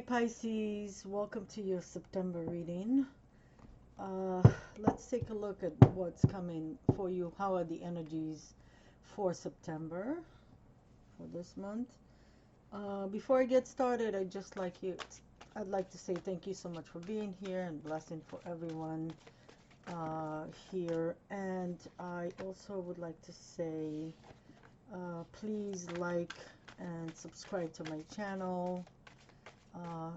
Hi Pisces, welcome to your September reading. Uh, let's take a look at what's coming for you. How are the energies for September, for this month? Before I get started, I'd like to say thank you so much for being here and blessing for everyone here. And I also would like to say please like and subscribe to my channel.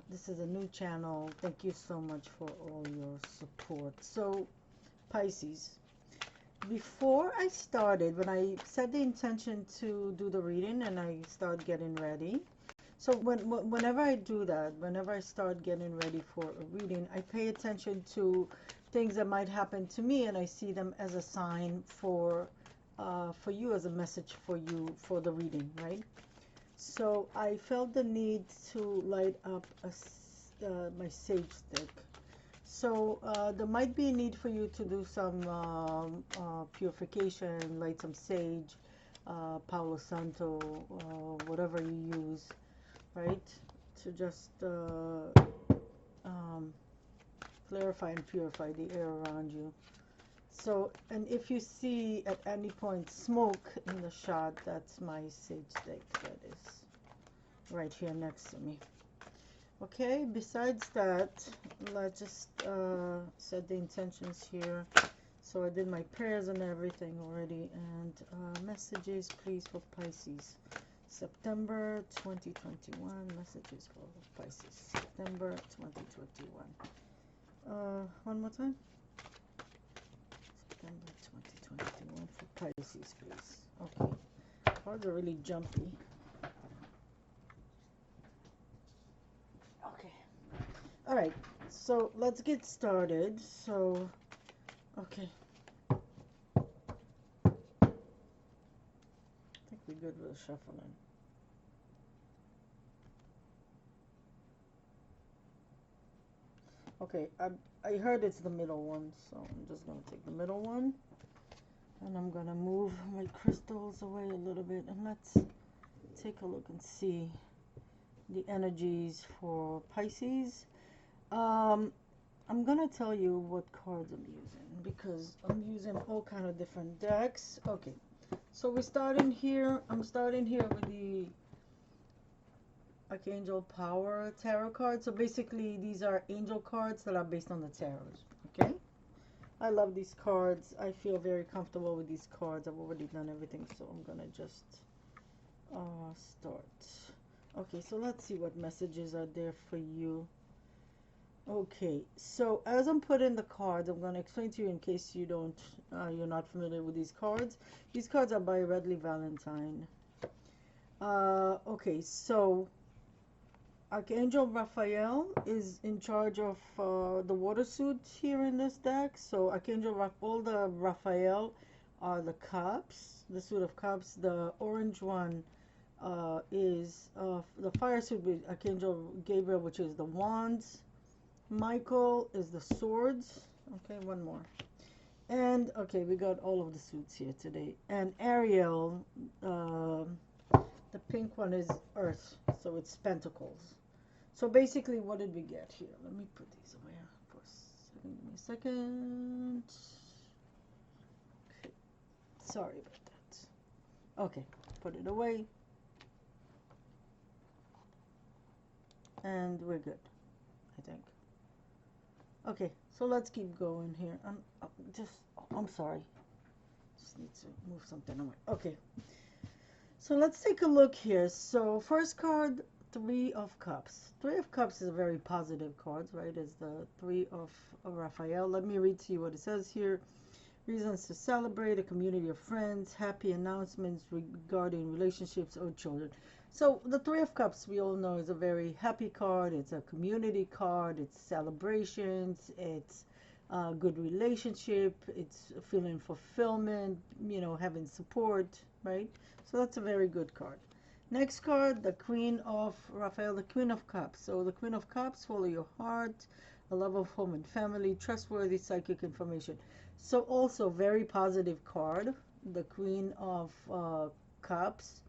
This is a new channel. Thank you so much for all your support. So, Pisces, before I started, when I set the intention to do the reading and I start getting ready, so whenever I do that, whenever I start getting ready for a reading, I pay attention to things that might happen to me, and I see them as a sign for you, as a message for you for the reading, right? So I felt the need to light up my sage stick. So there might be a need for you to do some purification, light some sage, Palo Santo, whatever you use, right? To just clarify and purify the air around you. So, and if you see at any point smoke in the shot, that's my sage stick that is right here next to me. Okay, besides that, let's just set the intentions here. So I did my prayers and everything already. And messages, please, for Pisces. September 2021, messages for Pisces. September 2021. One more time. September 2021 for Pisces, please. Okay. Cards are really jumpy. Okay. All right. So let's get started. So, okay. I think we're good with the shuffling. Okay. I heard it's the middle one, so I'm just going to take the middle one. And I'm going to move my crystals away a little bit. And let's take a look and see the energies for Pisces. I'm going to tell you what cards I'm using, because I'm using all kind of different decks. Okay. So we're starting here. I'm starting here with the Archangel Power Tarot cards. So basically, these are angel cards that are based on the tarot. Okay. I love these cards. I feel very comfortable with these cards. I've already done everything, so I'm gonna just start. Okay, so let's see what messages are there for you. Okay, so as I'm putting the cards, I'm gonna explain to you in case you're not familiar with these cards. These cards are by Redley Valentine. Okay, so Archangel Raphael is in charge of the water suit here in this deck. So all the Raphael are the cups, the suit of cups. The orange one is the fire suit with Archangel Gabriel, which is the wands. Michael is the swords. Okay, one more. And okay, we got all of the suits here today. And Ariel, the pink one is earth, so it's pentacles. So basically, what did we get here? Let me put these away for a second. Give me a second. Okay. Sorry about that. Okay, put it away. And we're good, I think. Okay, so let's keep going here. I'm sorry. Just need to move something away. Okay. So let's take a look here. So first card, Three of Cups. Three of Cups is a very positive card, right? It's the Three of Raphael. Let me read to you what it says here. Reasons to celebrate, a community of friends, happy announcements regarding relationships or children. So the Three of Cups, we all know, is a very happy card. It's a community card. It's celebrations. It's a good relationship. It's feeling fulfillment, having support, right? So that's a very good card. Next card, the Queen of Raphael, the Queen of Cups. So the Queen of Cups, follow your heart, a love of home and family, trustworthy psychic information. So also very positive card, the Queen of Cups,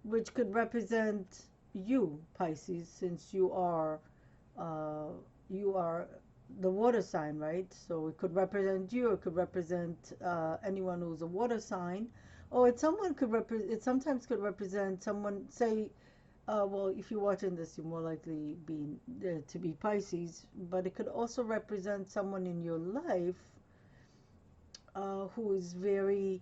which could represent you, Pisces, since uh, you are the water sign, right? So it could represent you. It could represent anyone who's a water sign, or it sometimes could represent someone. Say, well, if you're watching this, you're more likely to be Pisces, but it could also represent someone in your life who is very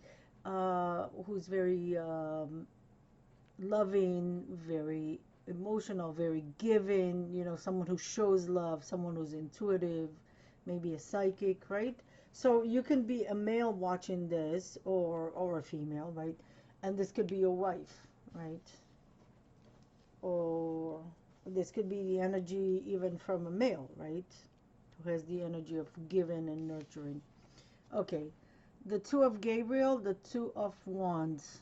loving, very emotional, very giving, someone who shows love, someone who's intuitive, maybe a psychic, right? So you can be a male watching this, or a female, right? And this could be your wife, right? Or this could be the energy even from a male, right? Who has the energy of giving and nurturing. Okay, the Two of Gabriel, the Two of Wands.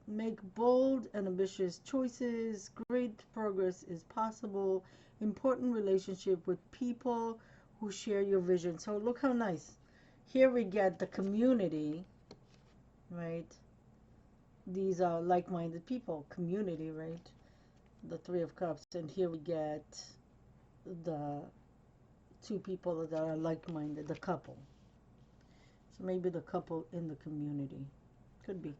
Make bold and ambitious choices. Great progress is possible. Important relationship with people who share your vision. So look how nice. Here we get the community, right? These are like-minded people, community, right? The Three of Cups. And here we get the two people that are like-minded, the couple. So maybe the couple in the community. Could be.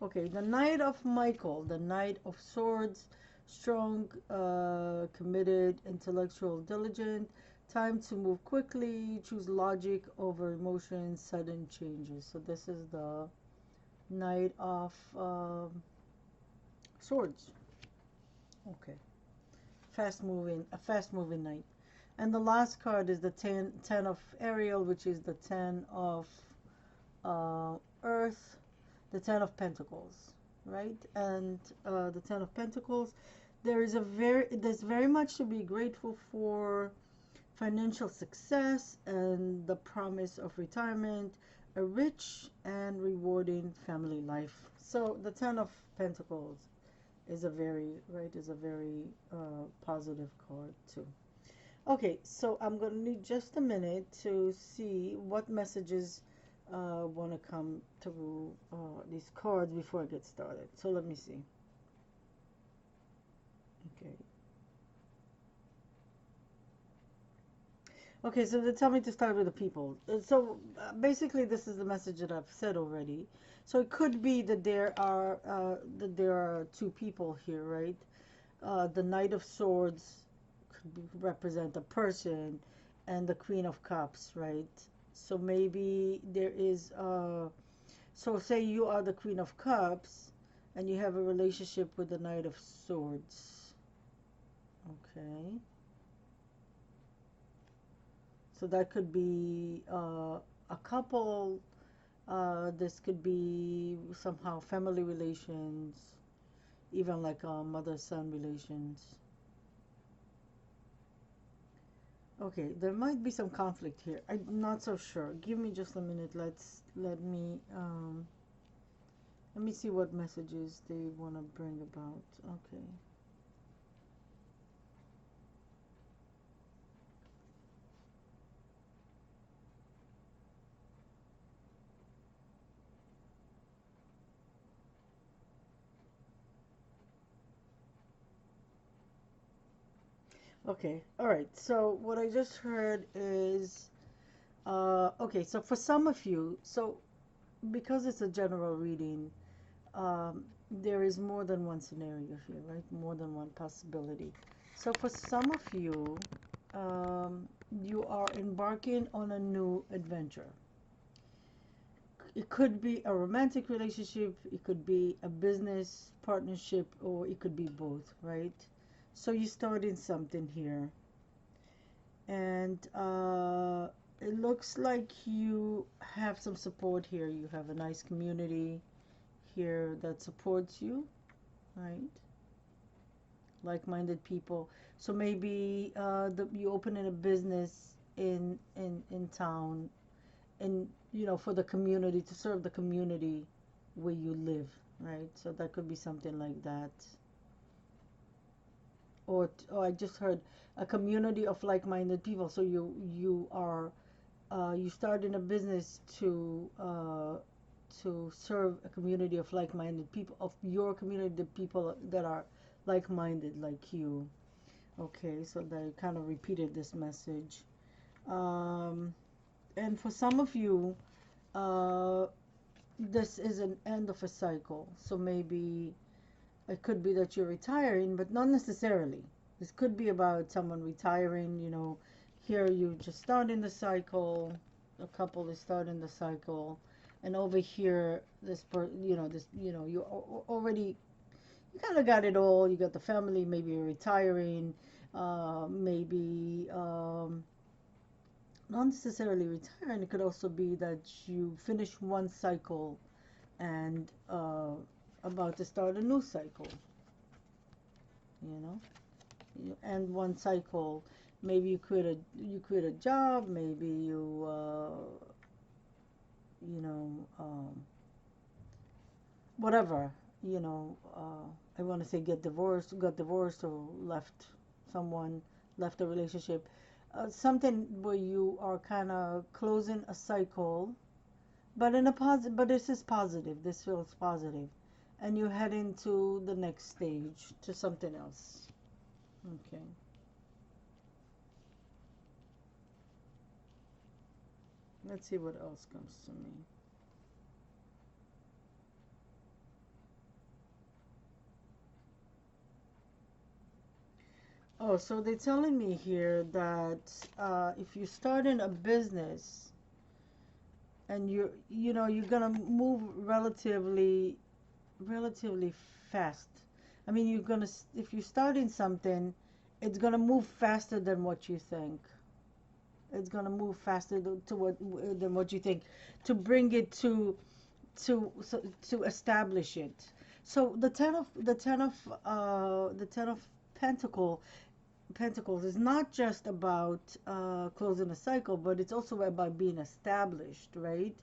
Okay, the Knight of Michael, the Knight of Swords, strong, committed, intellectual, diligent, time to move quickly, choose logic over emotions, sudden changes. So this is the Knight of Swords. Okay, a fast-moving knight. And the last card is the ten of Ariel, which is the 10 of Earth, the Ten of Pentacles, right? And the Ten of Pentacles, there's very much to be grateful for: financial success and the promise of retirement, a rich and rewarding family life. So the Ten of Pentacles is a very positive card too. Okay, so I'm going to need just a minute to see what messages want to come through these cards before I get started. So let me see. Okay. Okay, so they tell me to start with the people. So basically, this is the message that I've said already. So it could be that there are two people here, right? The Knight of Swords represent a person, and the Queen of Cups, right? So maybe there is so say you are the Queen of Cups and you have a relationship with the Knight of Swords. Okay, so that could be a couple. This could be somehow family relations, even like mother-son relations. Okay, there might be some conflict here. I'm not so sure. Give me just a minute. Let me see what messages they want to bring about. Okay. Okay. All right. So what I just heard is okay, so for some of you, so because it's a general reading, there is more than one scenario here, right? More than one possibility. So for some of you, you are embarking on a new adventure. It could be a romantic relationship, it could be a business partnership, or it could be both, right? So you're starting something here. And it looks like you have some support here. You have a nice community here that supports you, right? Like-minded people. So maybe you opening a business in town, and for the community, to serve the community where you live, right? So that could be something like that. Or I just heard a community of like-minded people. So you start in a business to serve a community of like-minded people, of your community, the people that are like-minded like you. Okay, so they kind of repeated this message. Um, and for some of you, uh, this is an end of a cycle. So maybe it could be that you're retiring, but not necessarily. This could be about someone retiring, you know. Here you just start in the cycle, a couple is starting the cycle, and over here, you already, you kind of got it all. You got the family, maybe you're retiring, maybe not necessarily retiring. It could also be that you finish one cycle and about to start a new cycle, you know. You end one cycle. Maybe you quit a job. Maybe you know whatever, you know. I want to say got divorced, or left someone, left a relationship. Something where you are kind of closing a cycle, but in a positive. But this is positive. This feels positive, and you're heading to the next stage, to something else. Okay. Let's see what else comes to me. Oh, so they're telling me here that if you start in a business and you're gonna move relatively fast. I mean, if you start in something, it's gonna move faster than what you think. It's gonna move faster than what you think, to bring it to establish it. So the ten of pentacle pentacles is not just about closing a cycle, but it's also about being established, right?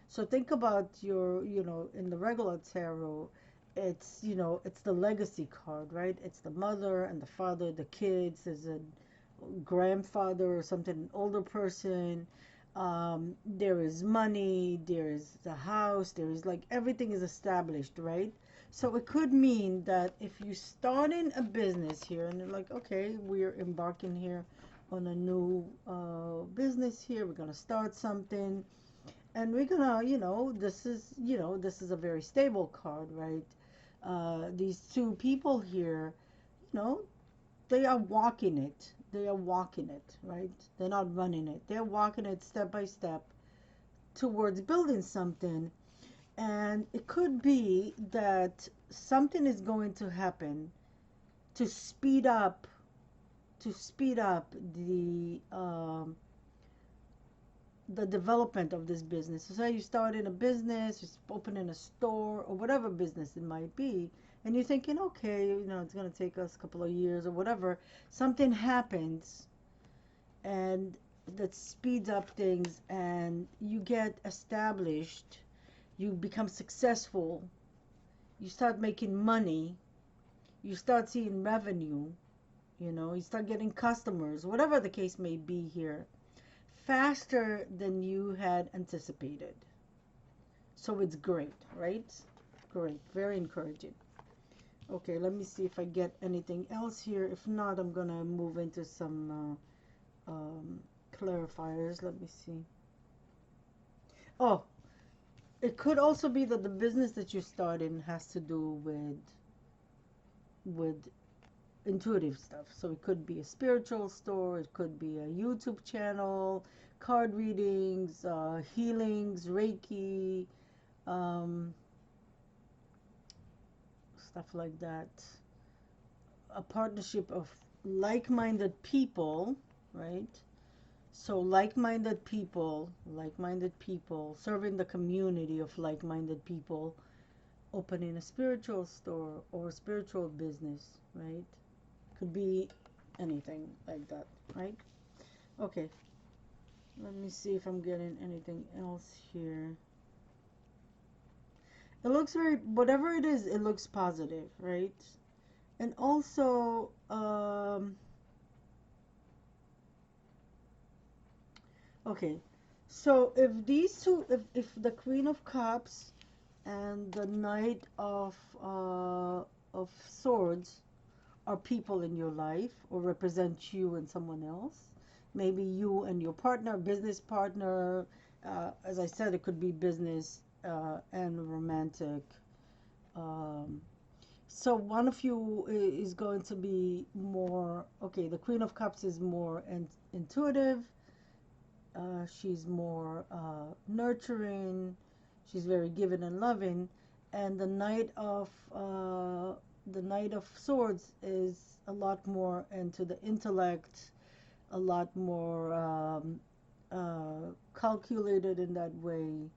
So think about in the regular tarot, it's the legacy card, right? It's the mother and the father, the kids. There's a grandfather or something, an older person. There is money, there is the house, there is, like, everything is established, right? So it could mean that if you start in a business here and you're like, okay, we're embarking here on a new business here, we're gonna start something, and we're gonna, this is a very stable card, right? These two people here, you know, they are walking it. They are walking it, right? They're not running it. They're walking it step by step towards building something. And it could be that something is going to happen to speed up the development of this business. So say you start in a business, you're opening a store or whatever business it might be, and you're thinking, okay, it's going to take us a couple of years or whatever. Something happens and that speeds up things, and you get established, you become successful, you start making money, you start seeing revenue, you start getting customers, whatever the case may be here, faster than you had anticipated. So it's great, right? Great, very encouraging. Okay, let me see if I get anything else here. If not, I'm gonna move into some clarifiers. Let me see. Oh, it could also be that the business that you start in has to do with intuitive stuff. So it could be a spiritual store, it could be a YouTube channel, card readings, healings, Reiki, um, stuff like that. A partnership of like-minded people, right? So like-minded people, serving the community of like-minded people, opening a spiritual store or a spiritual business, right? Could be anything like that, right? Okay, let me see if I'm getting anything else here. It looks whatever it is, it looks positive, right? And also, okay, so if these two, if the Queen of Cups and the Knight of Swords are people in your life or represent you and someone else. Maybe you and your partner, business partner. As I said, it could be business and romantic. Um, so one of you is going to be more, okay, the Queen of Cups is more intuitive. She's more nurturing. She's very giving and loving. And the Knight of Swords is a lot more into the intellect, a lot more calculated in that way,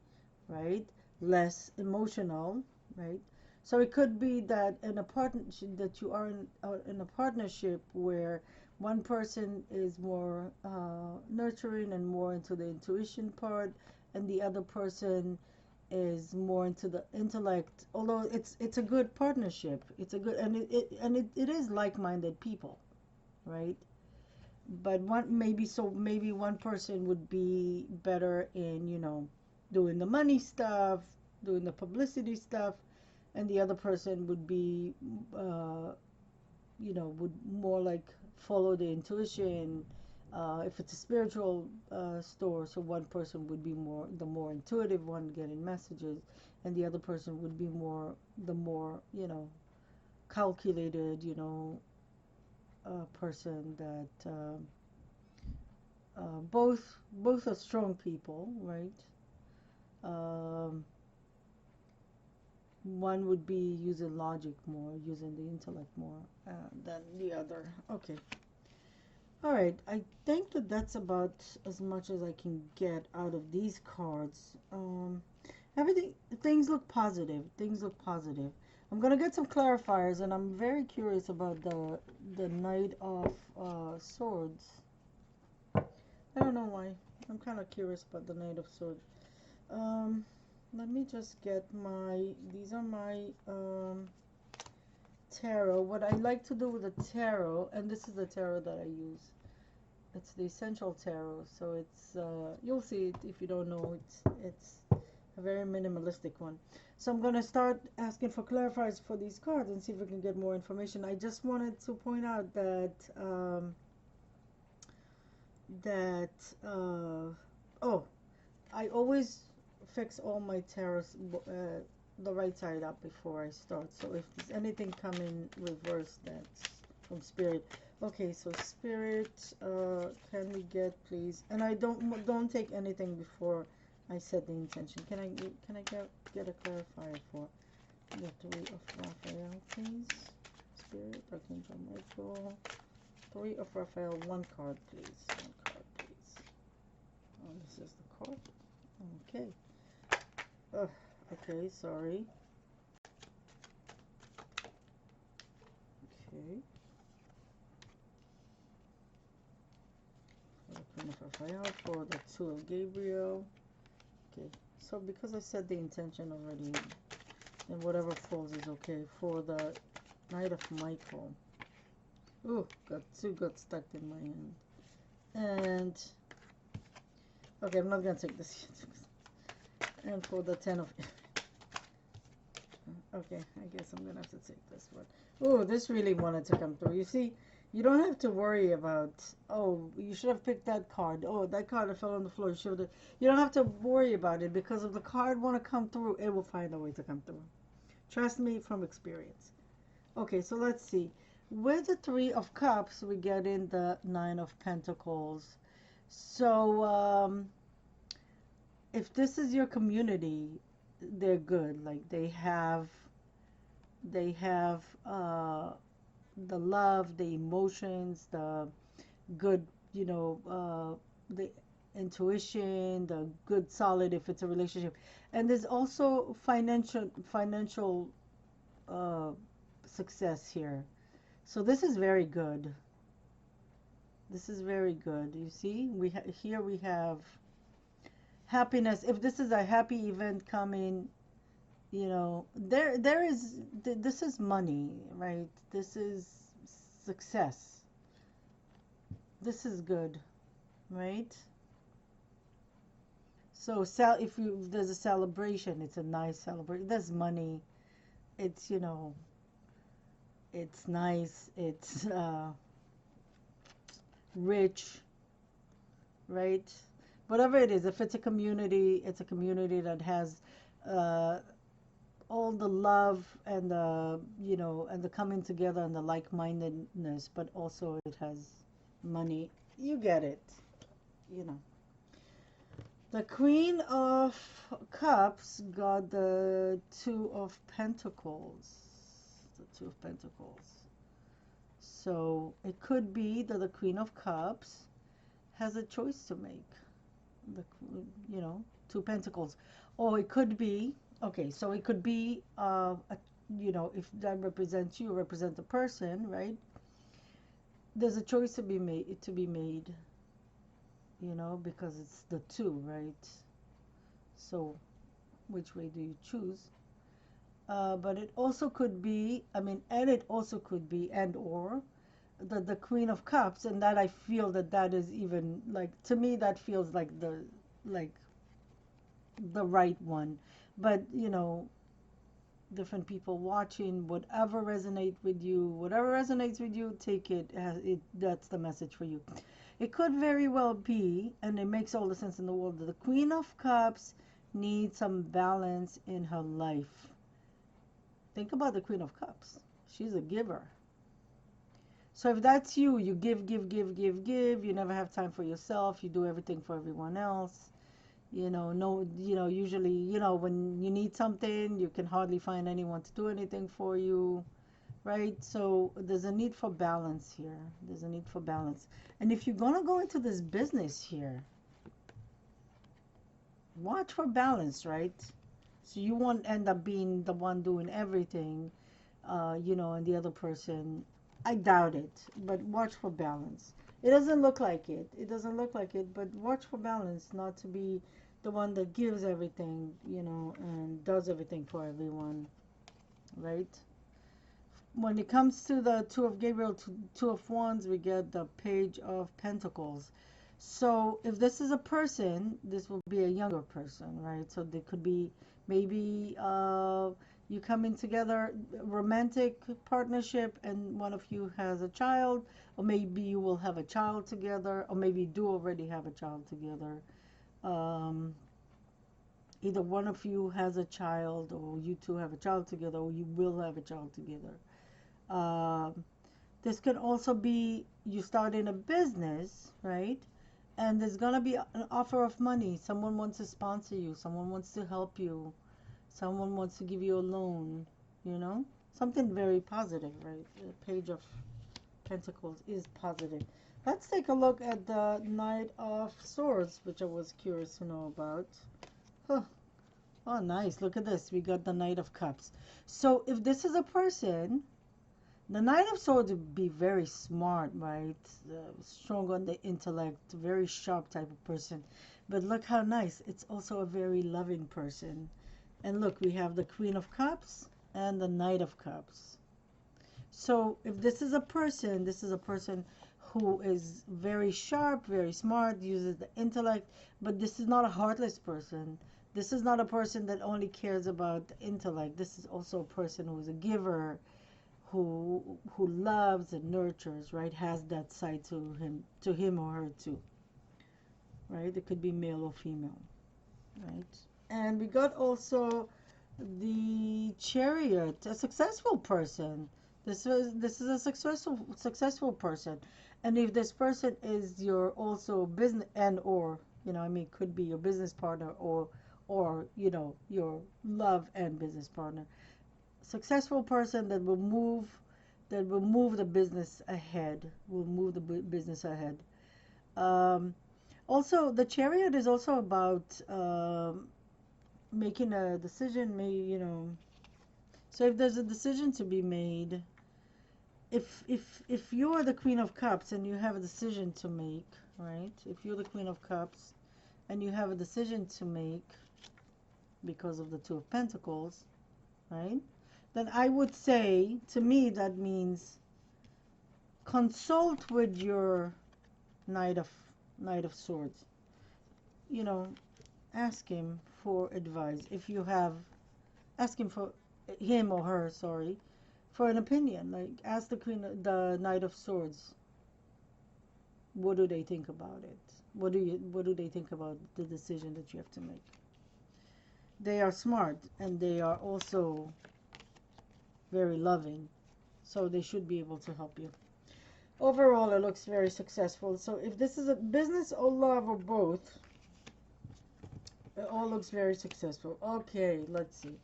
right? Less emotional, right? So it could be that in a partnership that you are in a partnership where one person is more nurturing and more into the intuition part, and the other person is more into the intellect. Although it's a good partnership, it's a good it is like-minded people, right? But maybe one person would be better in, doing the money stuff, doing the publicity stuff, and the other person would be would more like follow the intuition. If it's a spiritual store, so one person would be the more intuitive one, getting messages, and the other person would be the more calculated, person that both are strong people, right? Um, One would be using logic more, using the intellect more than the other. Okay. All right. I think that's about as much as I can get out of these cards. Everything, things look positive. Things look positive. I'm gonna get some clarifiers, and I'm very curious about the Knight of Swords. I don't know why. I'm kind of curious about the Knight of Swords. Um, Let me just get these are my tarot. What I like to do with the tarot, and this is the tarot that I use. It's the Essential Tarot, so it's you'll see it if you don't know. It's a very minimalistic one. So I'm gonna start asking for clarifiers for these cards and see if we can get more information. I just wanted to point out that oh, I always fix all my tarots the right side up before I start. So if there's anything coming reverse, that's from Spirit. Okay, so Spirit, can we get please? And I don't take anything before I set the intention. Can I get a clarifier for the Three of Raphael, please? Spirit, Archangel Michael. Three of Raphael, one card, please. One card, please. Oh, this is the card. Okay. Okay, sorry. Okay. For the Queen of Raphael, for the Two of Gabriel. Okay, so because I said the intention already, then whatever falls is okay. For the Knight of Michael. Ooh, two got stuck in my hand. And okay, I'm not gonna take this yet. And for the Ten of okay, I guess I'm gonna have to take this one. Oh, this really wanted to come through. You see, you don't have to worry about, oh, you should have picked that card. Oh, that card fell on the floor. You don't have to worry about it, because if the card want to come through, it will find a way to come through. Trust me from experience. Okay, so let's see. With the Three of Cups, we get in the Nine of Pentacles. So, if this is your community, they're good. Like they have the love, the emotions, the good, the intuition, the good solid if it's a relationship. And there's also financial uh, success here. So this is very good. This is very good. You see, here we have happiness. If this is a happy event coming, this is money, right? This is success. This is good, right? So if there's a celebration, it's a nice celebration. There's money. It's it's nice, it's rich, right? Whatever it is, if it's a community, it's a community that has uh, all the love and the, you know, and the coming together and the like-mindedness, but also it has money. You get it, you know. The Queen of Cups got the Two of Pentacles. The Two of Pentacles. So it could be that the Queen of Cups has a choice to make. The, you know, Two Pentacles. Or it could be, okay, so it could be, you know, if that represents you, represent the person, right? There's a choice to be made, you know, because it's the two, right? So which way do you choose? But it also could be, I mean, and it also could be, and or the Queen of Cups, and that I feel that that is even like, to me that feels like the right one. But you know, different people watching, whatever resonates with you, take it as it. That's the message for you. It could very well be, and it makes all the sense in the world, that the Queen of Cups needs some balance in her life. Think about the Queen of Cups. She's a giver. So if that's you, you give, give, give, give, give. You never have time for yourself. You do everything for everyone else. You know, no, you know, usually, you know, when you need something, you can hardly find anyone to do anything for you, right? So there's a need for balance here. There's a need for balance. And if you're going to go into this business here, watch for balance, right? So you won't end up being the one doing everything, you know, and the other person, I doubt it, but watch for balance. It doesn't look like it. It doesn't look like it, but watch for balance, not to be the one that gives everything, you know, and does everything for everyone, right? When it comes to the Two of Gabriel, Two of Wands, we get the Page of Pentacles. So if this is a person, this will be a younger person, right? So they could be maybe you coming together, romantic partnership, and one of you has a child, or maybe you will have a child together, or maybe you do already have a child together. Um, Either one of you has a child, or you two have a child together, or you will have a child together. Um, this could also be you starting a business, right? And there's gonna be an offer of money. Someone wants to sponsor you. Someone wants to help you. Someone wants to give you a loan. You know, something very positive, right? The Page of Pentacles is positive. Let's take a look at the Knight of Swords, which I was curious to know about. Huh. Oh, nice. Look at this. We got the Knight of Cups. So if this is a person, the Knight of Swords would be very smart, right? Strong on the intellect, very sharp type of person. But look how nice. It's also a very loving person. And look, we have the Queen of Cups and the Knight of Cups. So if this is a person, this is a person who is very sharp, very smart, uses the intellect, but this is not a heartless person. This is not a person that only cares about the intellect. This is also a person who is a giver, who loves and nurtures, right? Has that side to him or her too, right? It could be male or female, right? And we got also the Chariot, a successful person. This is a successful person, and if this person is your also business, and or, you know, I mean, could be your business partner, or you know, your love and business partner, successful person that will move the business ahead, will move the business ahead. um, Also, the Chariot is also about making a decision, you know. So if there's a decision to be made, if you are the Queen of Cups and you have a decision to make, right? If you're the Queen of Cups and you have a decision to make because of the Two of Pentacles, right? Then I would say, to me, that means consult with your Knight of Knight of Swords. You know, ask him for advice. If you have, ask him for him or her, sorry, for an opinion. Like, ask the Knight of Swords. What do they think about it? What do they think about the decision that you have to make? They are smart, and they are also very loving, so they should be able to help you. Overall, it looks very successful. So if this is a business or love or both, it all looks very successful. Okay, let's see.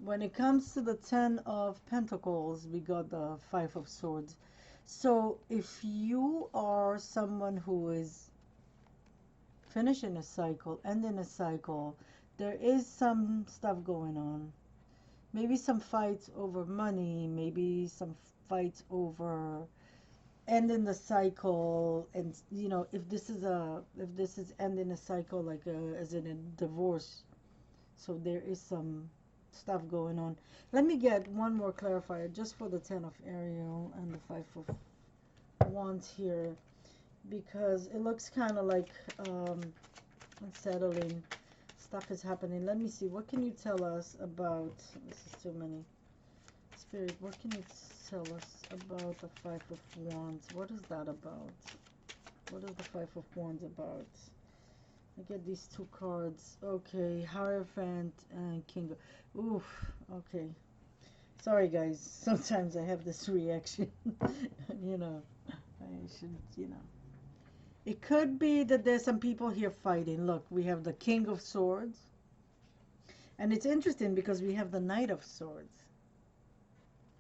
When it comes to the Ten of Pentacles, we got the Five of Swords. So if you are someone who is finishing a cycle, ending a cycle, there is some stuff going on. Maybe some fights over money, maybe some fights over ending the cycle. And you know, if this is ending a cycle, like as in a divorce, so there is some stuff going on. Let me get one more clarifier just for the Ten of Ariel and the Five of Wands here, because it looks kind of like unsettling stuff is happening. Let me see, what can you tell us about, this is too many. Spirit, what can you tell us about the Five of Wands? What is that about? What is the Five of Wands about? I get these two cards. Okay, Hierophant and King. Oof, okay. Sorry guys, sometimes I have this reaction. You know, I should, you know. It could be that there's some people here fighting. Look, we have the King of Swords. And it's interesting because we have the Knight of Swords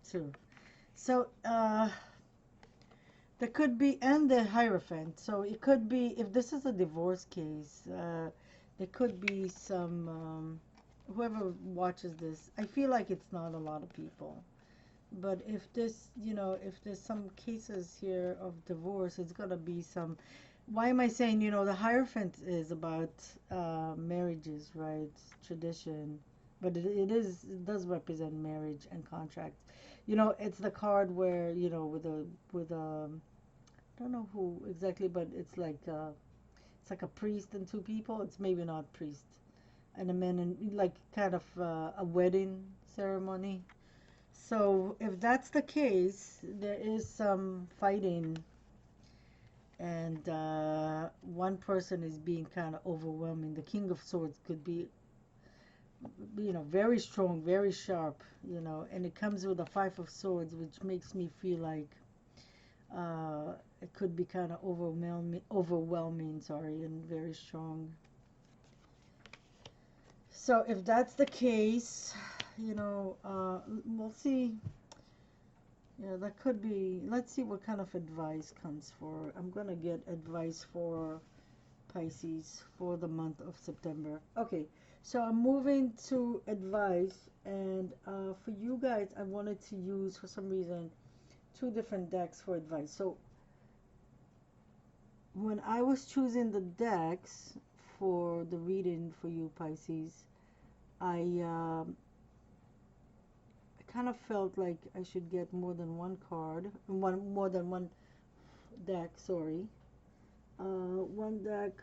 too. So, there could be, and the Hierophant. So it could be, if this is a divorce case, there could be some, whoever watches this, I feel like it's not a lot of people. But if this, you know, if there's some cases here of divorce, it's gonna be some, why am I saying, you know, the Hierophant is about marriages, right? Tradition. But it does represent marriage and contracts. You know, it's the card where, you know, with a I don't know who exactly, but it's like a priest and two people. It's maybe not priest and a man, and like kind of a wedding ceremony. So if that's the case, there is some fighting, and one person is being kind of overwhelming. The King of Swords could be, you know, very strong, very sharp, you know, and it comes with a Five of Swords, which makes me feel like it could be kind of overwhelming, sorry, and very strong. So if that's the case, you know, we'll see. Yeah, that could be. Let's see what kind of advice comes for. I'm gonna get advice for Pisces for the month of September. Okay, so I'm moving to advice, and for you guys, I wanted to use, for some reason, two different decks for advice. So when I was choosing the decks for the reading for you Pisces, I kind of felt like I should get more than one card, more than one deck, sorry. One deck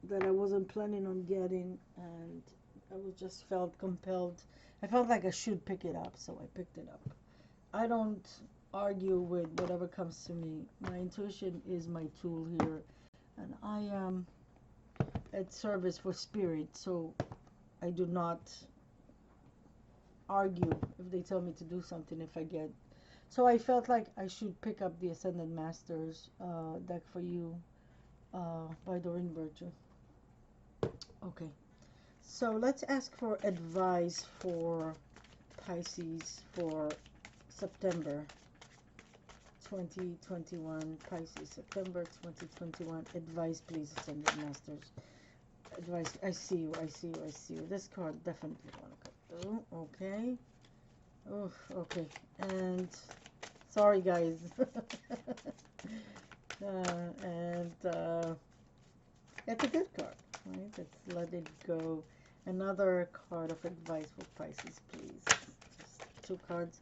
that I wasn't planning on getting, and I was just felt compelled. I felt like I should pick it up, so I picked it up. I don't argue with whatever comes to me. My intuition is my tool here, and I am at service for spirit, so I do not argue if they tell me to do something if I get. So I felt like I should pick up the Ascended Masters deck for you by Doreen Virtue. Okay, so let's ask for advice for Pisces for September 2021. Pisces, September 2021. Advice, please, Ascended Masters. Advice. I see you. I see you. I see you. This card definitely want to go. Oh, okay. Oh, okay. And sorry, guys. And it's a good card, right? Let's let it go. Another card of advice for Pisces, please. Just two cards.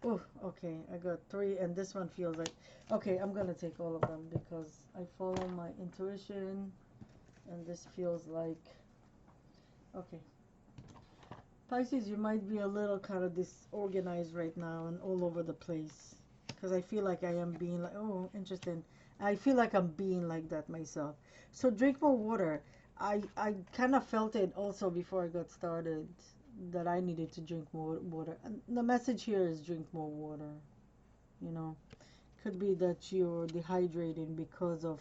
Oh, okay. I got three, and this one feels like, okay, I'm gonna take all of them because I follow my intuition, and this feels like, okay. Pisces, you might be a little kind of disorganized right now and all over the place. Because I feel like I am being like, oh, interesting. I feel like I'm being like that myself. So drink more water. I kind of felt it also before I got started that I needed to drink more water. And the message here is drink more water. You know, could be that you're dehydrating because of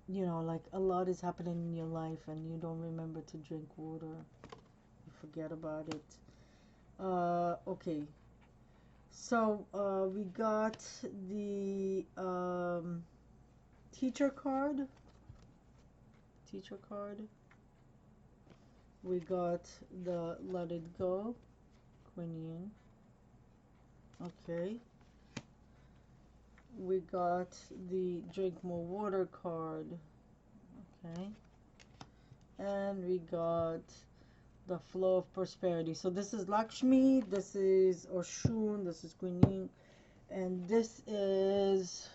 you know, like a lot is happening in your life and you don't remember to drink water. You forget about it. Okay. So we got the teacher card. Teacher card. We got the let it go. Queen Yin. Okay. We got the drink more water card. Okay. And we got the flow of prosperity. So this is Lakshmi, this is Oshun, this is Queen Yin, and this is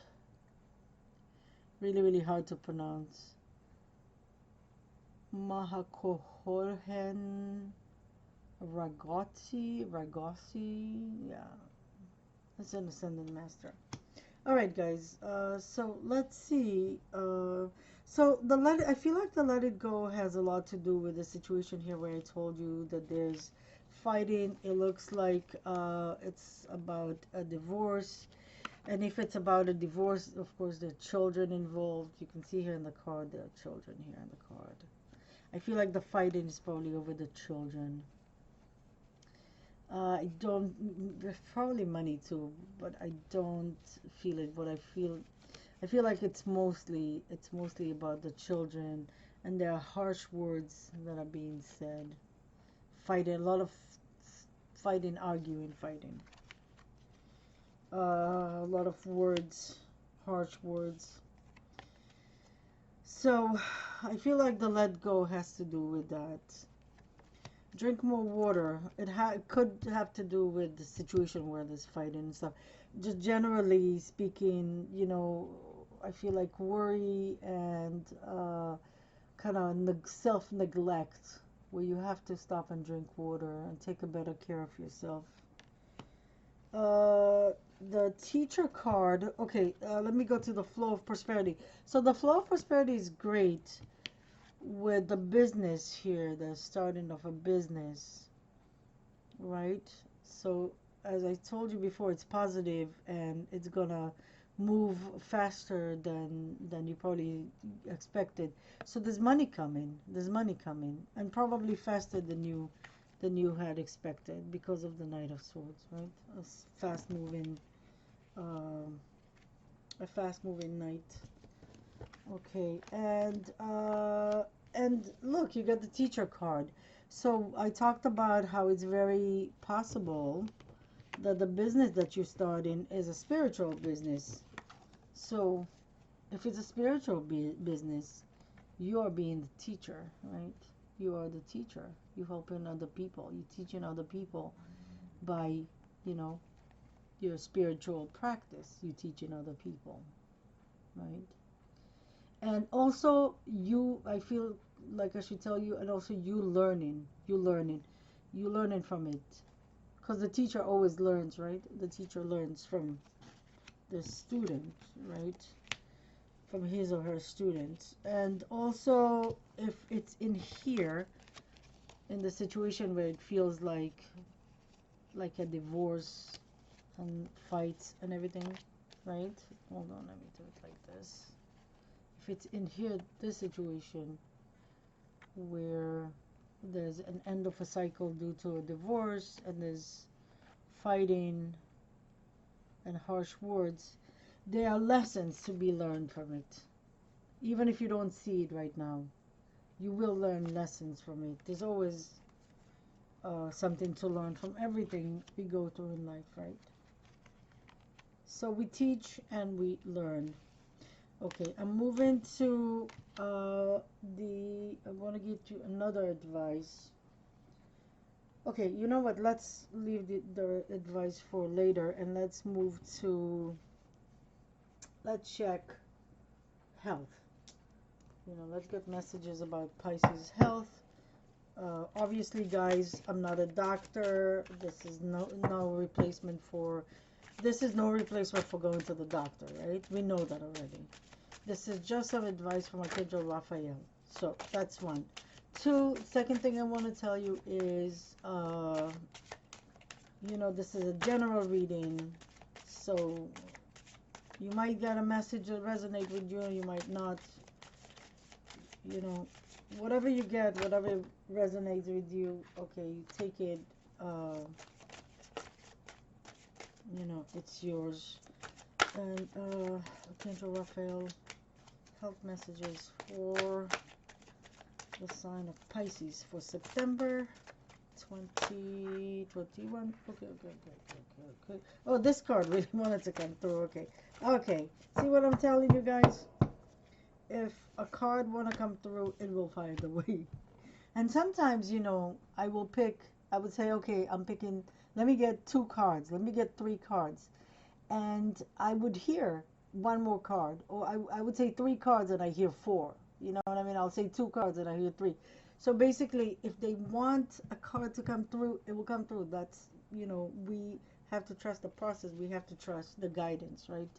really, really hard to pronounce. Mahakoholhen Ragossi, yeah, that's an Ascendant Master. All right, guys. So let's see. So I feel like the let it go has a lot to do with the situation here where I told you that there's fighting. It looks like it's about a divorce, and if it's about a divorce, of course, there are children involved. You can see here in the card there are children here in the card. I feel like the fighting is probably over the children. I don't. There's probably money too, but I don't feel it. But I feel like it's mostly about the children, and there are harsh words that are being said. Fighting, a lot of fighting, arguing, fighting. A lot of words, harsh words. So I feel like the let go has to do with that. Drink more water. It could have to do with the situation where there's fighting and stuff. Just generally speaking, you know, I feel like worry and kind of self-neglect, where you have to stop and drink water and take a better care of yourself. The teacher card. Okay, let me go to the flow of prosperity. So the flow of prosperity is great with the business here, the starting of a business, right? So as I told you before, it's positive and it's gonna move faster than you probably expected. So there's money coming, and probably faster than you had expected because of the Knight of Swords, right? Fast moving, um, a fast moving knight. Okay, and look, you got the teacher card. So I talked about how it's very possible that the business that you're starting is a spiritual business. So if it's a spiritual business, you are being the teacher, right? You are the teacher. You helping other people. You teaching other people by, you know, your spiritual practice. You teaching other people, right? And also I feel like I should tell you, and also you learning from it, because the teacher always learns, right? The teacher learns from the student, right? From his or her student. And also if it's in here, in the situation where it feels like a divorce and fights and everything, right? Hold on, let me do it like this. If it's in here, this situation where there's an end of a cycle due to a divorce and there's fighting and harsh words, there are lessons to be learned from it. Even if you don't see it right now, you will learn lessons from it. There's always something to learn from everything we go through in life, right? So we teach and we learn. Okay, I'm moving to I want to give you another advice. Okay, you know what? Let's leave the advice for later and let's move to, let's check health. Let's get messages about Pisces health. Obviously, guys, I'm not a doctor. This is no replacement for. This is no replacement for going to the doctor, right? We know that already. This is just some advice from Archangel Raphael. So that's one. Two, second thing I want to tell you is, this is a general reading. So you might get a message that resonates with you, you might not. Whatever you get, whatever resonates with you, okay, you take it. It's yours. And Archangel Raphael, health messages for the sign of Pisces for September 2021. Okay. Oh, this card really wanted to come through. Okay. See what I'm telling you guys? If a card want to come through, it will find a way. And sometimes, I would say, okay, I'm picking, let me get 2 cards, let me get 3 cards. And I would hear one more card, or I would say 3 cards and I hear 4. You know what I mean? I'll say 2 cards and I hear 3. So basically, if they want a card to come through, it will come through. That's, we have to trust the process. We have to trust the guidance, right?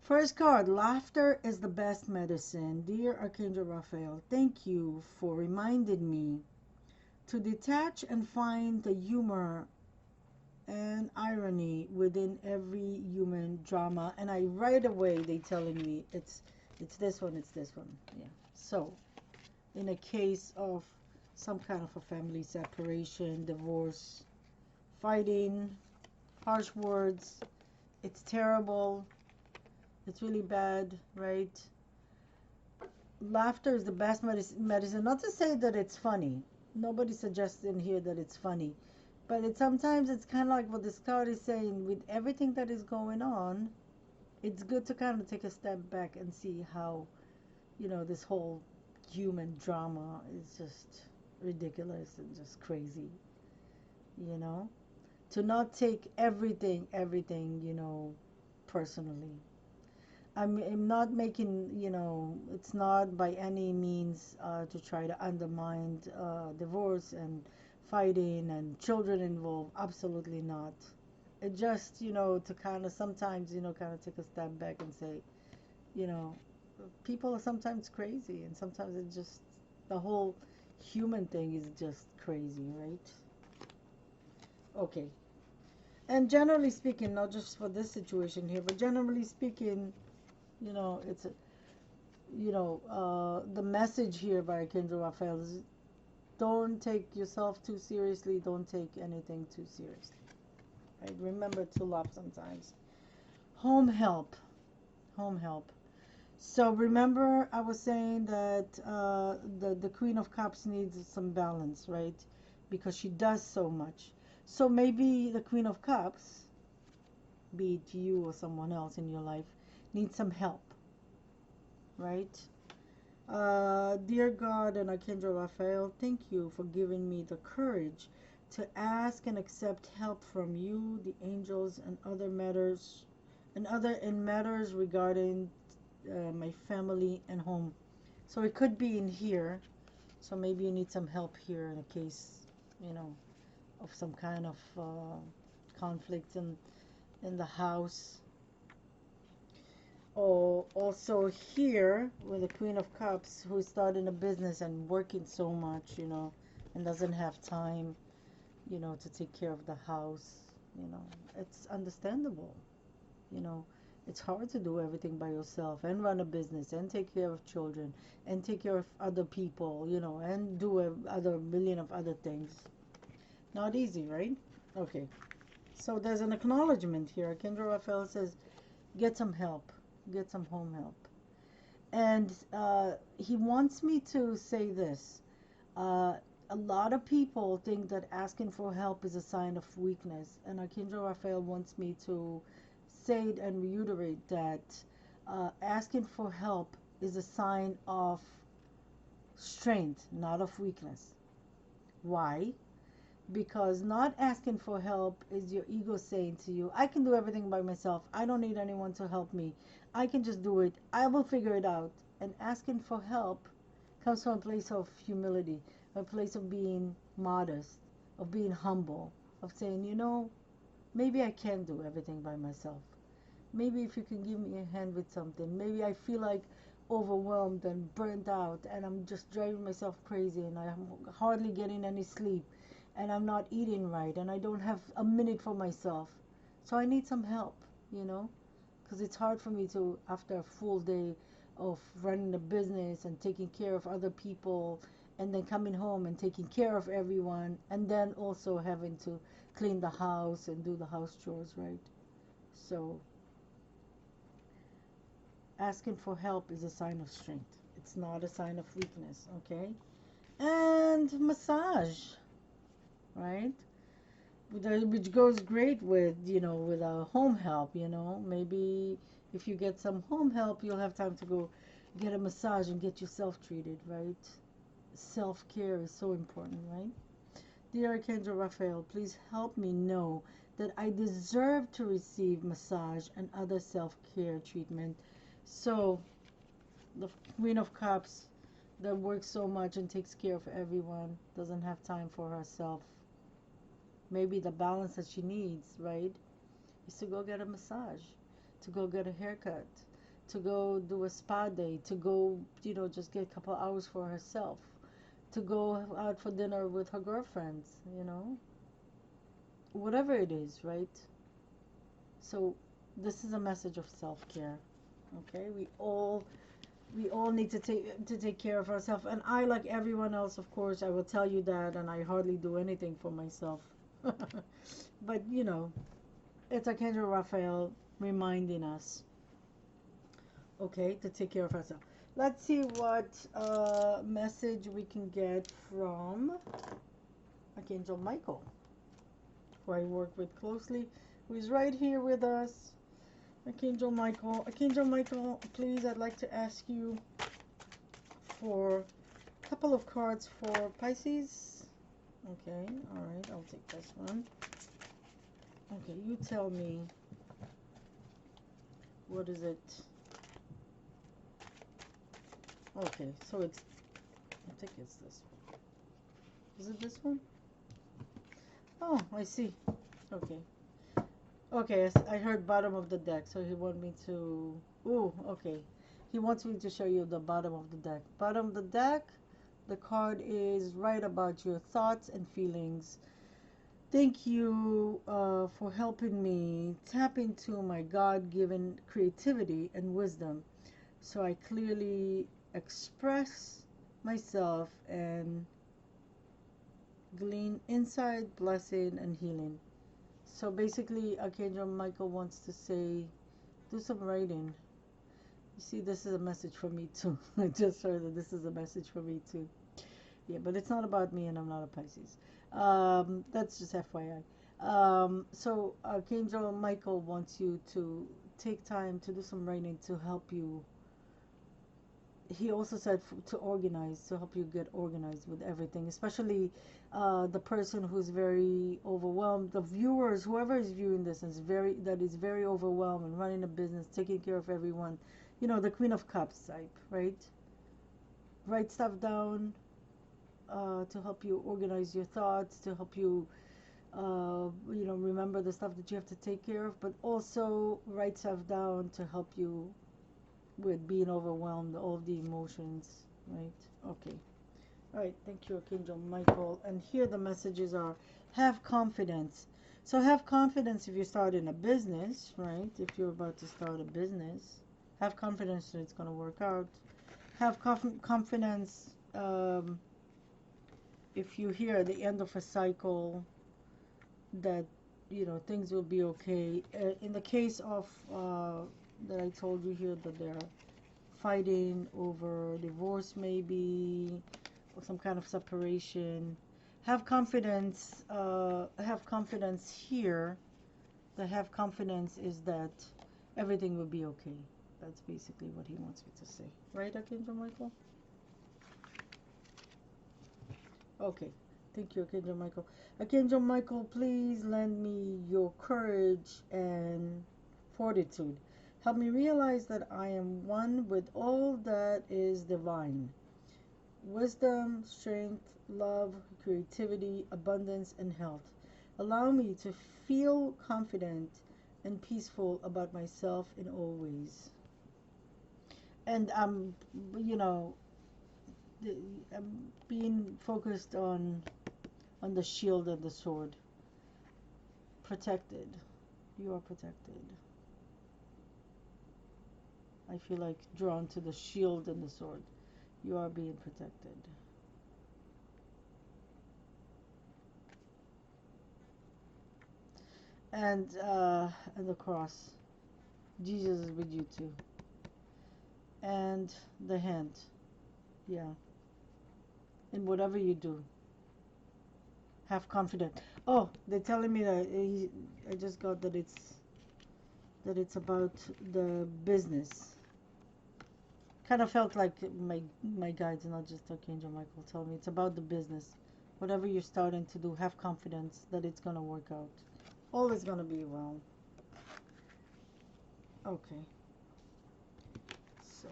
First card, laughter is the best medicine. Dear Archangel Raphael, thank you for reminding me to detach and find the humor and irony within every human drama. And right away they telling me it's this one, yeah. So in a case of some kind of a family separation, divorce, fighting, harsh words, it's terrible, it's really bad, right? Laughter is the best medicine. Not to say that it's funny. Nobody suggests in here that it's funny. But sometimes it's kind of like what this card is saying. With everything that is going on, it's good to kind of take a step back and see how, this whole human drama is just ridiculous and just crazy. To not take everything, personally. I'm not making, it's not by any means to try to undermine divorce and fighting and children involved. Absolutely not. It just, to kind of sometimes, kind of take a step back and say, you know, people are sometimes crazy, and sometimes it's just the whole human thing is just crazy, right? Okay. And generally speaking, not just for this situation here, but generally speaking, it's a, the message here by Archangel Raphael is don't take yourself too seriously, don't take anything too seriously. Right? Remember to laugh sometimes. Home help. Home help. So remember I was saying that the Queen of Cups needs some balance, right? Because she does so much. So maybe the Queen of Cups, be it you or someone else in your life, needs some help, right? Dear God and Archangel Raphael, thank you for giving me the courage to ask and accept help from you, the angels, and other matters, in matters regarding my family and home. So it could be in here. So maybe you need some help here in a case, of some kind of conflict in the house. Oh, also here with the Queen of Cups, who is starting a business and working so much, and doesn't have time, to take care of the house. It's understandable. you know it's hard to do everything by yourself and run a business and take care of children and take care of other people, and do other million of other things. Not easy, right? Okay, so there's an acknowledgement here. Kendra Raphael says get some help, get some home help. And he wants me to say this. A lot of people think that asking for help is a sign of weakness, and Archangel Raphael wants me to say it and reiterate that asking for help is a sign of strength, not of weakness. Why? Because not asking for help is your ego saying to you, I can do everything by myself. I don't need anyone to help me. I can just do it. I will figure it out. And asking for help comes from a place of humility, a place of being modest, of being humble, of saying, you know, maybe I can't do everything by myself. Maybe if you can give me a hand with something. Maybe I feel like overwhelmed and burnt out and I'm just driving myself crazy and I'm hardly getting any sleep and I'm not eating right and I don't have a minute for myself. So I need some help, you know, because it's hard for me to, after a full day of running a business and taking care of other people and then coming home and taking care of everyone and then also having to clean the house and do the house chores, right? So asking for help is a sign of strength. It's not a sign of weakness, okay? And massage, right? Which goes great with, you know, with a home help, you know. Maybe if you get some home help, you'll have time to go get a massage and get yourself treated, right? Self-care is so important, right? Dear Archangel Raphael, please help me know that I deserve to receive massage and other self-care treatment. So the Queen of Cups that works so much and takes care of everyone doesn't have time for herself. Maybe the balance that she needs, right, is to go get a massage, to go get a haircut, to go do a spa day, to go, you know, just get a couple hours for herself, to go out for dinner with her girlfriends, you know, whatever it is, right? So this is a message of self-care. Okay, we all need to take care of ourselves, and I, like everyone else, of course, I will tell you that, and I hardly do anything for myself. But you know, it's Archangel Raphael reminding us, okay, to take care of ourselves. Let's see what message we can get from Archangel Michael, who I work with closely, who is right here with us. Archangel Michael, please, I'd like to ask you for a couple of cards for Pisces. Okay, all right, I'll take this one. Okay, you tell me, what is it? Okay, so it's, I think it's this one. Is it this one? Oh, I see. Okay. Okay, I heard bottom of the deck, so he wants me to... Ooh, okay. He wants me to show you the bottom of the deck. Bottom of the deck, the card is write about your thoughts and feelings. Thank you for helping me tap into my God-given creativity and wisdom so I clearly express myself and glean insight, blessing, and healing. So basically, Archangel Michael wants to say, do some writing. You see, this is a message for me too. I just heard that this is a message for me too. Yeah, but it's not about me and I'm not a Pisces. That's just FYI. So Archangel Michael wants you to take time to do some writing to help you. He also said to organize, to help you get organized with everything, especially the person who's very overwhelmed, the viewers, whoever is viewing this is very overwhelmed and running a business, taking care of everyone. You know, the Queen of Cups type, right? Write stuff down to help you organize your thoughts, to help you, you know, remember the stuff that you have to take care of, but also write stuff down to help you with being overwhelmed, all the emotions, right? Okay. All right, thank you, Archangel Michael. And here the messages are, have confidence. So have confidence if you're starting a business, right? If you're about to start a business, have confidence that it's going to work out. Have confidence if you hear at the end of a cycle that, you know, things will be okay. In the case of that I told you here, that they're fighting over divorce maybe, or some kind of separation, have confidence here. The have confidence is that everything will be okay. That's basically what he wants me to say, right, Archangel Michael? Okay, thank you, Archangel Michael. Archangel Michael, please lend me your courage and fortitude. Help me realize that I am one with all that is divine. Wisdom, strength, love, creativity, abundance, and health. Allow me to feel confident and peaceful about myself in all ways. And you know, I'm being focused on the shield and the sword. Protected. You are protected. I feel like drawn to the shield and the sword. You are being protected. And the cross. Jesus is with you too. And the hand. Yeah. In whatever you do, have confidence. Oh, they're telling me that I just got that it's about the business. Kind of felt like my guides, not just Archangel Michael, tell me it's about the business. Whatever you're starting to do, have confidence that it's gonna work out. All is gonna be well. Okay. So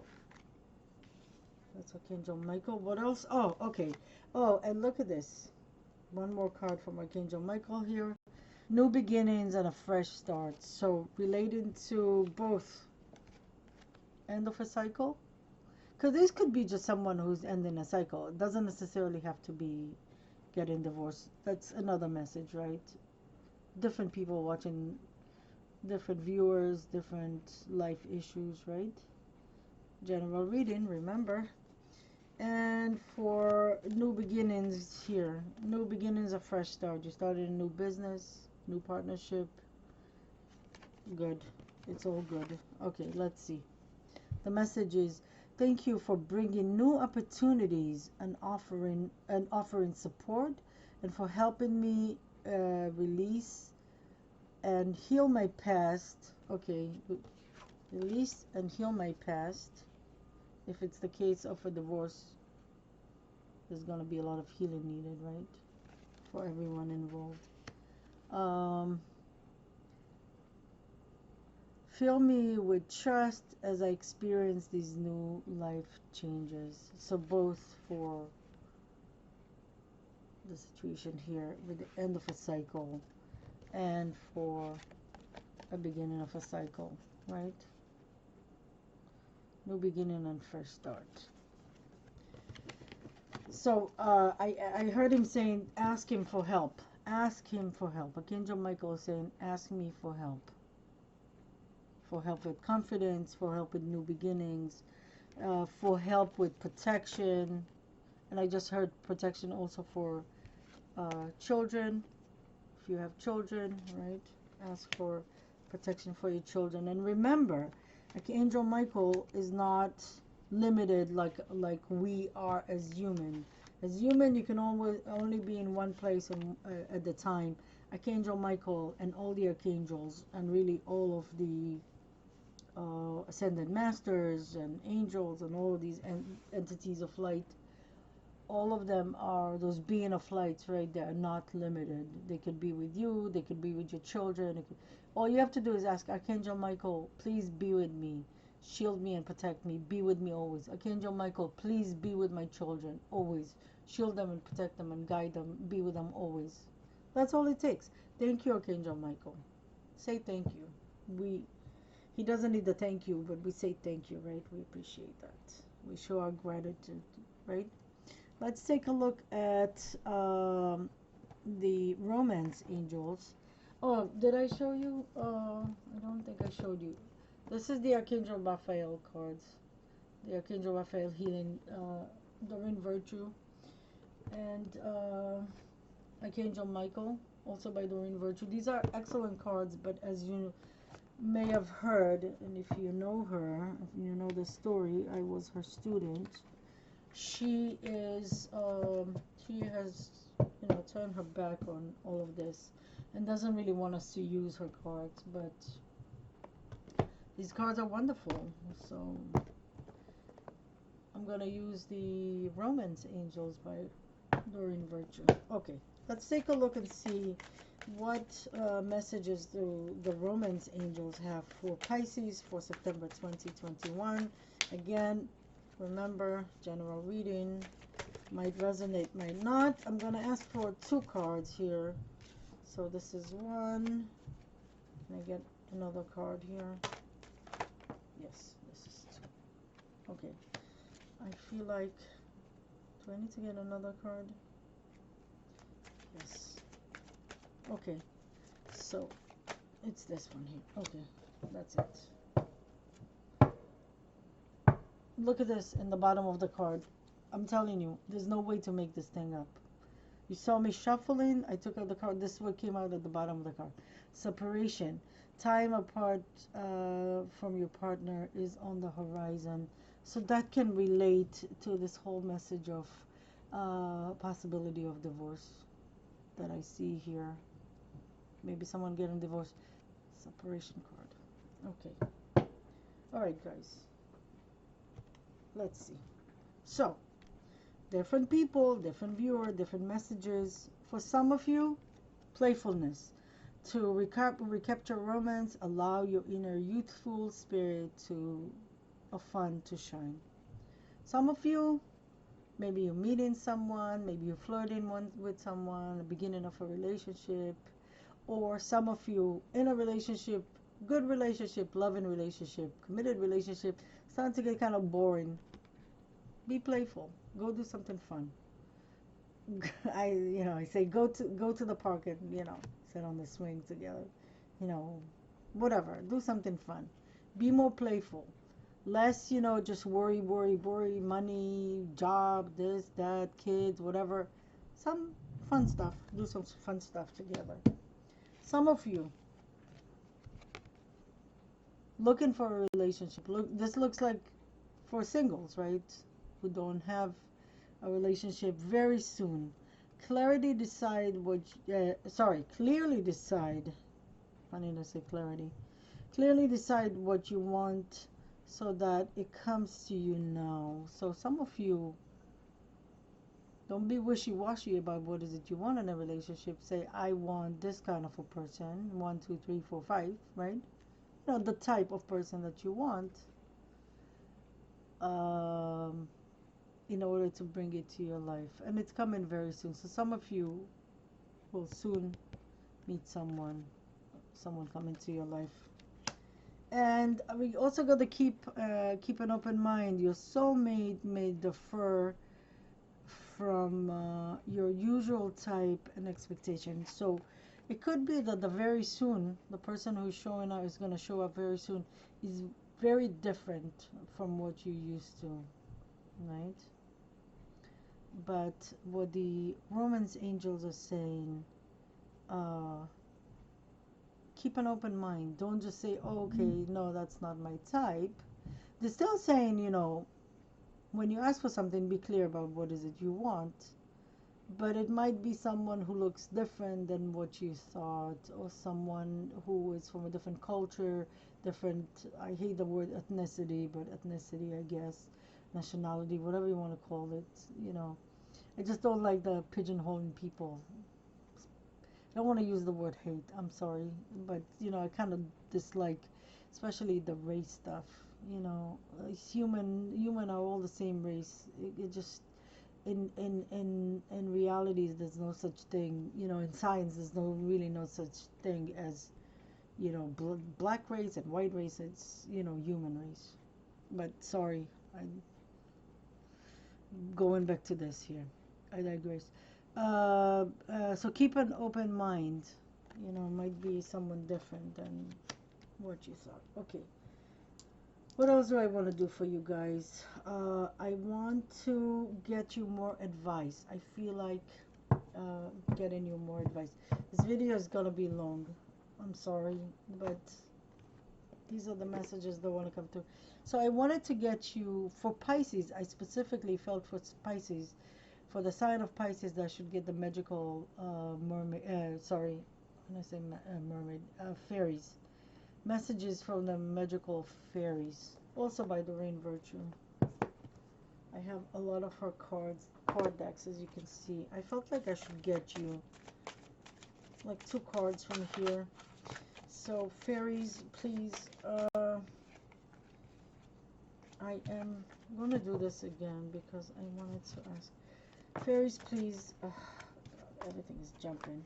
that's Archangel Michael. What else? Oh, okay. Oh, and look at this. One more card from Archangel Michael here. New beginnings and a fresh start. So relating to both end of a cycle. Because this could be just someone who's ending a cycle. It doesn't necessarily have to be getting divorced. That's another message, right? Different people watching, different viewers, different life issues, right? General reading, remember. And for new beginnings here, new beginnings, a fresh start. You started a new business, new partnership. Good. It's all good. Okay, let's see. The message is, thank you for bringing new opportunities and offering support, and for helping me release and heal my past. Okay, release and heal my past. If it's the case of a divorce, there's going to be a lot of healing needed, right? For everyone involved. Fill me with trust as I experience these new life changes. So both for the situation here with the end of a cycle and for a beginning of a cycle, right? New beginning and fresh start. So I heard him saying, ask him for help. Ask him for help. Archangel Michael is saying, ask me for help. For help with confidence, for help with new beginnings, for help with protection. And I just heard protection also for children. If you have children, right? Ask for protection for your children. And remember, Archangel Michael is not limited like we are as human. As human, you can always only be in one place at the time. Archangel Michael and all the archangels, and really all of the ascended masters and angels and all of these entities of light, all of them are those being of lights, right? They are not limited. They could be with you, they could be with your children. All you have to do is ask Archangel Michael, please be with me, shield me and protect me, be with me always. Archangel Michael, please be with my children always, shield them and protect them and guide them, be with them always. That's all it takes. Thank you, Archangel Michael. Say thank you. He doesn't need the thank you, but we say thank you, right? We appreciate that. We show our gratitude, right? Let's take a look at the romance angels. Oh, did I show you? I don't think I showed you. This is the Archangel Raphael cards. The Archangel Raphael healing, Doreen Virtue, and Archangel Michael, also by Doreen Virtue. These are excellent cards, but as you may have heard, and if you know her, if you know the story, I was her student. She has turned her back on all of this and doesn't really want us to use her cards, but these cards are wonderful. So I'm gonna use the Romance Angels by Doreen Virtue. Okay, Let's take a look and see what messages do the romance angels have for Pisces for September 2021. Again, remember, general reading might resonate, might not. I'm going to ask for 2 cards here. So this is 1. Can I get another card here? Yes, this is 2. Okay. I feel like, do I need to get another card? Yes. Okay. So it's this one here. Okay. That's it. Look at this in the bottom of the card. I'm telling you, there's no way to make this thing up. You saw me shuffling. I took out the card. This is what came out at the bottom of the card. Separation. Time apart from your partner is on the horizon. So that can relate to this whole message of possibility of divorce that I see here. Maybe someone getting divorced. Separation card. Okay. All right, guys. Let's see. So, different people, different viewer, different messages. For some of you, playfulness. To recapture romance, allow your inner youthful spirit of fun to shine. Some of you, maybe you're meeting someone, maybe you're flirting with someone, the beginning of a relationship, or some of you in a relationship, good relationship, loving relationship, committed relationship, starting to get kind of boring. Be playful. Go do something fun. I say go to the park and sit on the swing together. Whatever. Do something fun. Be more playful. Less just worry, money, job, this, that, kids, whatever. Some fun stuff. Do some fun stuff together. Some of you looking for a relationship. This looks like for singles, right? Who don't have a relationship very soon. Clearly decide. Funny to say clarity. Clearly decide what you want so that it comes to you now. So some of you, don't be wishy-washy about what is it you want in a relationship. Say, I want this kind of a person. 1, 2, 3, 4, 5, right? The type of person that you want. In order to bring it to your life, and it's coming very soon. So some of you will soon meet someone come into your life. And we also got to keep an open mind. Your soulmate may differ from your usual type and expectation. So it could be that the very soon, the person who's showing up is going to show up very soon, is very different from what you used to, right? But what the romance angels are saying, keep an open mind. Don't just say, oh, okay, no, that's not my type. They're still saying, when you ask for something, be clear about what is it you want. But it might be someone who looks different than what you thought, or someone who is from a different culture, different, I hate the word ethnicity, but ethnicity, I guess, nationality, whatever you want to call it, I just don't like the pigeonholing people. I don't want to use the word hate, I'm sorry, but I kind of dislike, especially the race stuff. Human are all the same race. It just in realities there's no such thing. In science there's no such thing as black race and white race. It's human race. But sorry, I'm going back to this here. I digress. So keep an open mind. Might be someone different than what you thought. Okay. What else do I want to do for you guys? I want to get you more advice. I feel like getting you more advice. This video is gonna be long. I'm sorry, but these are the messages that want to come through. So I wanted to get you, for Pisces, I specifically felt for Pisces, for the sign of Pisces, that should get the magical mermaid, when I say mermaid, fairies. Messages from the magical fairies. Also by Doreen Virtue. I have a lot of her card decks, as you can see. I felt like I should get you like 2 cards from here. So fairies, please, I am going to do this again because I wanted to ask. Fairies, please, everything is jumping.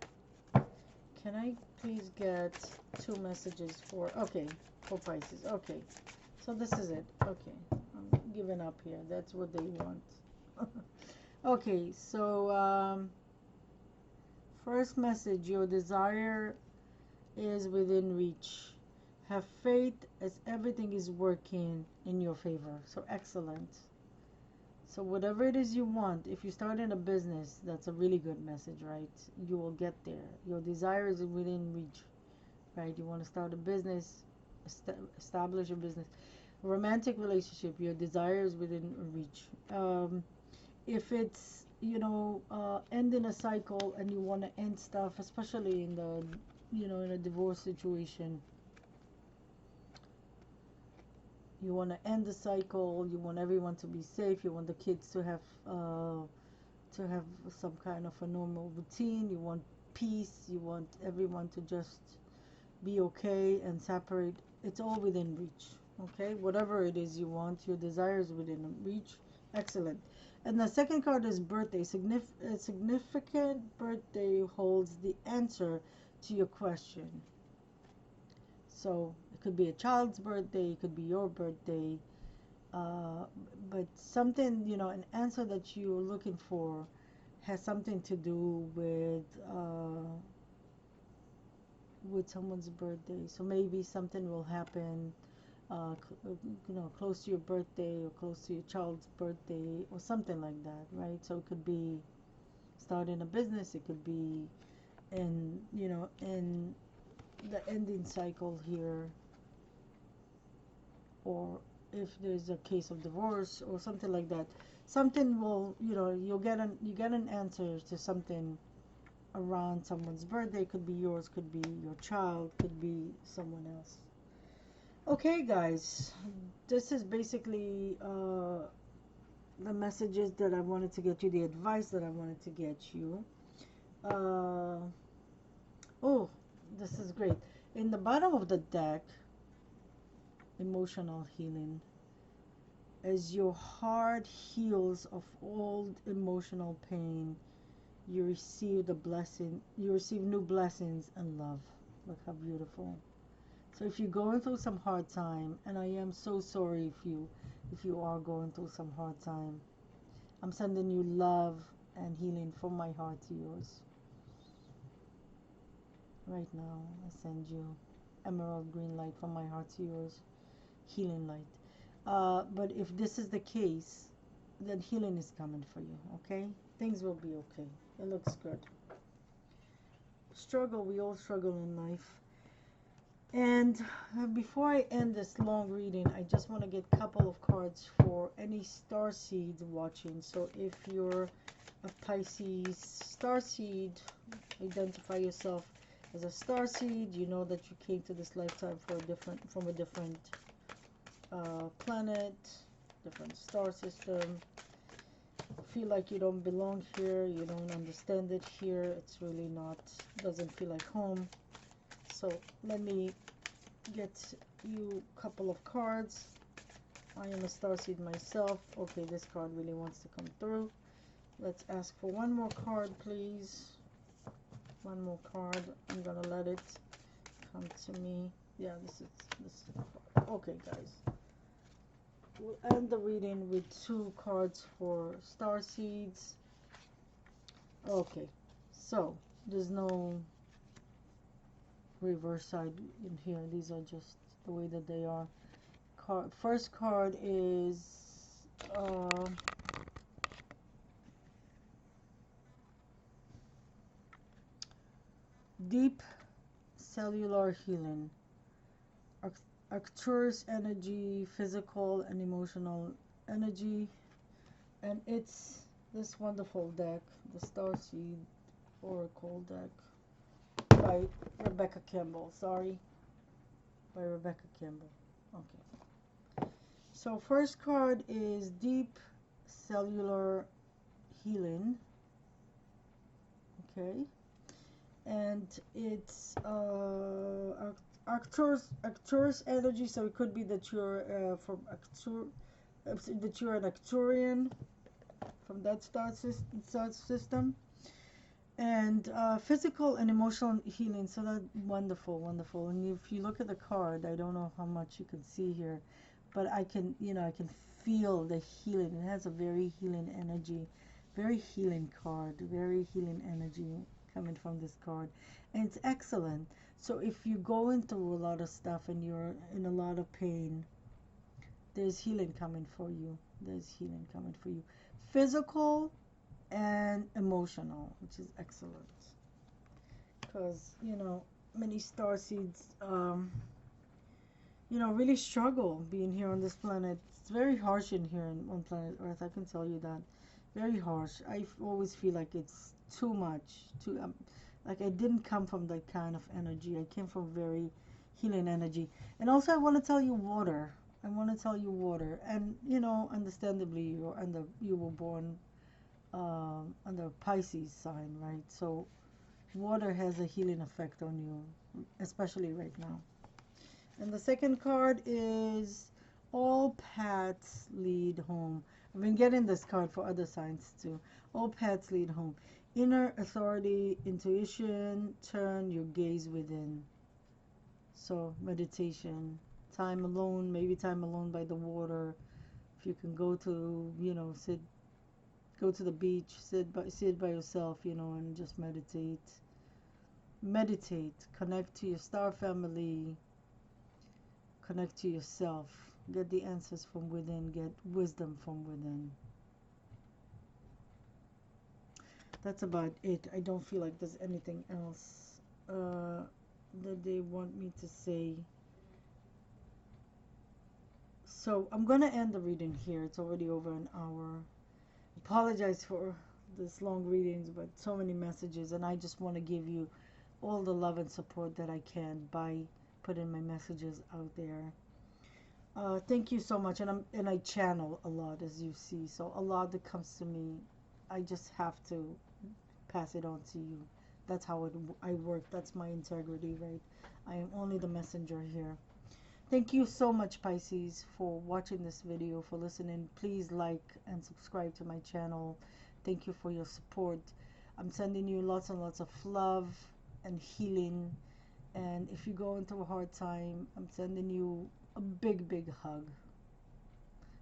Can I please get 2 messages for, okay, for Pisces. Okay, so this is it. Okay, I'm giving up here. That's what they want. Okay, so first message, your desire is within reach. Have faith as everything is working in your favor. So excellent. So whatever it is you want, if you start in a business, that's a really good message, right? You will get there. Your desire is within reach, right? You want to start a business, establish a business. Romantic relationship, your desire is within reach. If it's, ending a cycle and you want to end stuff, especially in the, in a divorce situation, you want to end the cycle, you want everyone to be safe, you want the kids to have some kind of a normal routine, you want peace, you want everyone to just be okay and separate. It's all within reach. Okay, whatever it is you want, your desires within reach. Excellent. And the second card is birthday. A significant birthday holds the answer to your question. So it could be a child's birthday, it could be your birthday, but something, an answer that you're looking for has something to do with someone's birthday. So maybe something will happen, close to your birthday or close to your child's birthday or something like that, right? So it could be starting a business, it could be in the ending cycle here, or if there's a case of divorce or something like that, something will, you get an answer to something around someone's birthday. Could be yours, could be your child, could be someone else. Okay, guys, this is basically the messages that I wanted to get you, the advice that I wanted to get you. Oh, this is great. In the bottom of the deck, emotional healing. As your heart heals of old emotional pain, you receive new blessings and love. Look how beautiful. So if you're going through some hard time, and I am so sorry if you are going through some hard time, I'm sending you love and healing from my heart to yours. Right now, I send you emerald green light from my heart to yours, healing light. But if this is the case, then healing is coming for you, okay? Things will be okay. It looks good. Struggle, we all struggle in life. And before I end this long reading, I just want to get a couple of cards for any star seeds watching. So if you're a Pisces star seed, identify yourself as a star seed. You know that you came to this lifetime from a different planet, different star system. Feel like you don't belong here, you don't understand it here, it's really not, doesn't feel like home. So let me get you a couple of cards. I am a starseed myself. Okay, this card really wants to come through. Let's ask for one more card, please. One more card. I'm gonna let it come to me. Yeah, this is the card. Okay, guys. We'll end the reading with 2 cards for star seeds. Okay, so there's no reverse side in here. These are just the way that they are. First card is deep cellular healing. Arcturus energy, physical and emotional energy, and it's this wonderful deck, the Starseed Oracle deck by Rebecca Campbell. Sorry, by Rebecca Campbell. Okay. So first card is deep cellular healing. Okay, and it's Arcturus energy, so it could be that you're from Arctur, that you're an Arcturian from that star system, and physical and emotional healing. So that's wonderful, wonderful. And if you look at the card, I don't know how much you can see here, but I can, I can feel the healing. It has a very healing energy, very healing card, very healing energy coming from this card, and it's excellent. So if you're going through a lot of stuff and you're in a lot of pain, there's healing coming for you. There's healing coming for you. Physical and emotional, which is excellent. Because, many star seeds, really struggle being here on this planet. It's very harsh in here on planet Earth, I can tell you that. Very harsh. I always feel like it's too much. Like I didn't come from that kind of energy. I came from very healing energy. And also I want to tell you water. I want to tell you water. And, understandably, you were born under Pisces sign, right? So water has a healing effect on you, especially right now. And the second card is all paths lead home. I've been getting this card for other signs too. All paths lead home. Inner authority, intuition, turn your gaze within. So meditation, time alone, maybe time alone by the water. If you can go to, go to the beach, sit by yourself, and just meditate. Meditate, connect to your star family, connect to yourself, get the answers from within, get wisdom from within. That's about it. I don't feel like there's anything else that they want me to say. So I'm gonna end the reading here. It's already over an hour. Apologize for this long readings, but so many messages, and I just want to give you all the love and support that I can by putting my messages out there. Thank you so much, and I channel a lot, as you see. So a lot that comes to me, I just have to pass it on to you. That's how I work. That's my integrity, right? I am only the messenger here. Thank you so much, Pisces, for watching this video, for listening. Please like and subscribe to my channel. Thank you for your support. I'm sending you lots and lots of love and healing. And if you're going through a hard time, I'm sending you a big, big hug.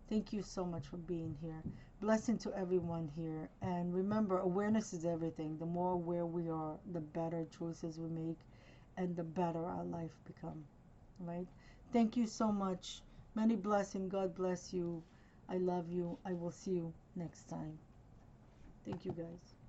Thank you so much for being here. Blessing to everyone here. And remember, awareness is everything. The more aware we are, the better choices we make, and the better our life become. Right? Thank you so much. Many blessings. God bless you. I love you. I will see you next time. Thank you, guys.